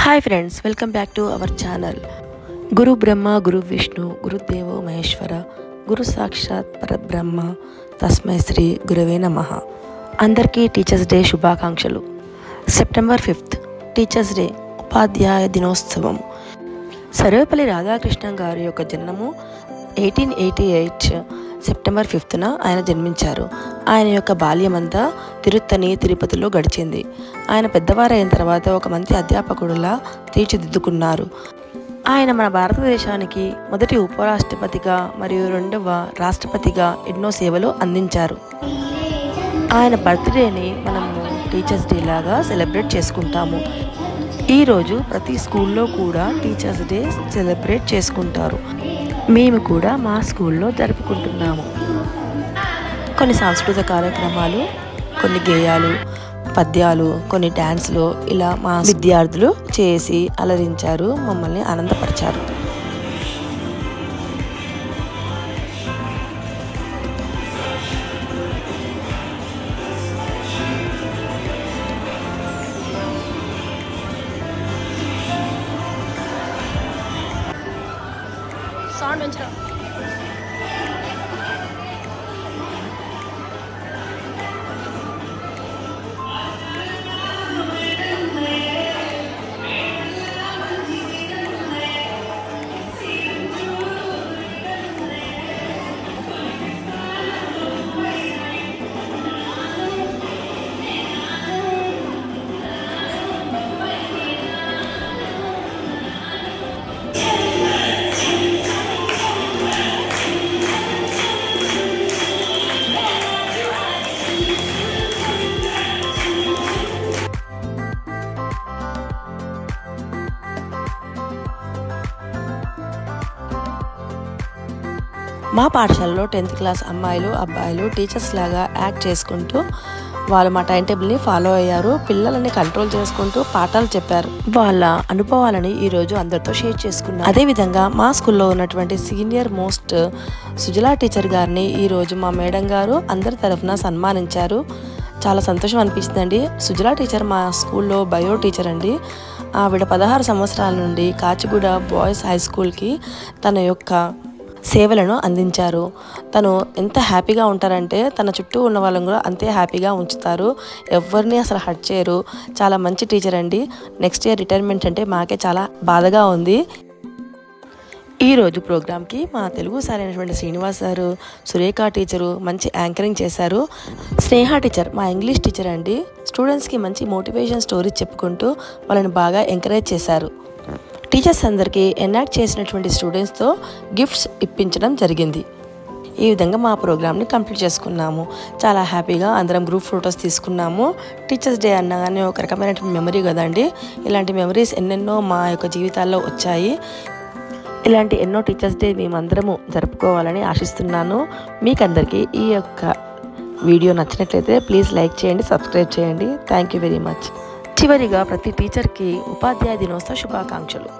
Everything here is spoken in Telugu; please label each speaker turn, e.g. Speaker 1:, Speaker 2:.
Speaker 1: Hi friends, welcome back to our channel. గురు బ్రహ్మ గురు విష్ణు గురుదేవో మహేశ్వర గురు సాక్షాత్ పరబ్రహ్మ తస్మై శ్రీ గురవే నమః. అందరికీ టీచర్స్ డే శుభాకాంక్షలు. సెప్టెంబర్ 5th టీచర్స్ డే, ఉపాధ్యాయ దినోత్సవం. సర్వేపల్లి రాధాకృష్ణన్ గారి యొక్క జన్మము 1888 సెప్టెంబర్ 5th ఆయన జన్మించారు. ఆయన యొక్క బాల్యమంతా తిరుత్తని తిరుపతిలో గడిచింది. ఆయన పెద్దవారైన తర్వాత ఒక మంచి అధ్యాపకుడులా తీర్చిదిద్దుకున్నారు. ఆయన మన భారతదేశానికి మొదటి ఉపరాష్ట్రపతిగా మరియు 2వ రాష్ట్రపతిగా ఎన్నో సేవలు అందించారు. ఆయన బర్త్డేని మనము టీచర్స్ డే లాగా సెలబ్రేట్ చేసుకుంటాము. ఈరోజు ప్రతి స్కూల్లో కూడా టీచర్స్ డే సెలబ్రేట్ చేసుకుంటారు. మేము కూడా మా స్కూల్లో జరుపుకుంటున్నాము. కొన్ని సాంస్కృతిక కార్యక్రమాలు, కొన్ని గేయాలు, పద్యాలు, కొన్ని డ్యాన్స్లు ఇలా మా విద్యార్థులు చేసి అలరించారు, మమ్మల్ని ఆనందపరిచారు. మా పాఠశాలలో 10th క్లాస్ అమ్మాయిలు అబ్బాయిలు టీచర్స్ లాగా యాక్ట్ చేసుకుంటూ వాళ్ళు మా టైం టేబుల్ని ఫాలో అయ్యారు. పిల్లలని కంట్రోల్ చేసుకుంటూ పాఠాలు చెప్పారు. వాళ్ళ అనుభవాలని ఈరోజు అందరితో షేర్ చేసుకున్నారు. అదేవిధంగా మా స్కూల్లో ఉన్నటువంటి సీనియర్ మోస్ట్ సుజలా టీచర్ గారిని ఈరోజు మా మేడం గారు అందరి తరఫున సన్మానించారు. చాలా సంతోషం అనిపిస్తుందండి. సుజలా టీచర్ మా స్కూల్లో బయో టీచర్ అండి. ఆవిడ 16 సంవత్సరాల నుండి కాచిగూడ బాయ్స్ హై స్కూల్కి తన యొక్క సేవలను అందించారు. తను ఎంత హ్యాపీగా ఉంటారంటే తన చుట్టూ ఉన్న వాళ్ళని కూడా అంతే హ్యాపీగా ఉంచుతారు. ఎవరిని అసలు హర్ట్ చేయరు. చాలా మంచి టీచర్ అండి. నెక్స్ట్ ఇయర్ రిటైర్మెంట్ అంటే మాకే చాలా బాధగా ఉంది. ఈరోజు ప్రోగ్రామ్కి మా తెలుగు సార్ అయినటువంటి శ్రీనివాస్ సారు, సురేఖ టీచరు మంచి యాంకరింగ్ చేశారు. స్నేహ టీచర్ మా ఇంగ్లీష్ టీచర్ అండి. స్టూడెంట్స్కి మంచి మోటివేషన్ స్టోరీస్ చెప్పుకుంటూ వాళ్ళని బాగా ఎంకరేజ్ చేశారు. టీచర్స్ అందరికీ ఎనాక్ట్ చేసినటువంటి స్టూడెంట్స్తో గిఫ్ట్స్ ఇప్పించడం జరిగింది. ఈ విధంగా మా ప్రోగ్రామ్ని కంప్లీట్ చేసుకున్నాము. చాలా హ్యాపీగా అందరం గ్రూప్ ఫొటోస్ తీసుకున్నాము. టీచర్స్ డే అన్నగానే ఒక రకమైనటువంటి మెమరీ కదండి. ఇలాంటి మెమరీస్ ఎన్నెన్నో మా యొక్క జీవితాల్లో వచ్చాయి. ఇలాంటి ఎన్నో టీచర్స్ డే మేమందరము జరుపుకోవాలని ఆశిస్తున్నాను. మీకందరికీ ఈ యొక్క వీడియో నచ్చినట్లయితే ప్లీజ్ లైక్ చేయండి, సబ్స్క్రైబ్ చేయండి. Thank you very much. చివరిగా ప్రతి టీచర్కి ఉపాధ్యాయ దినోత్సవ శుభాకాంక్షలు.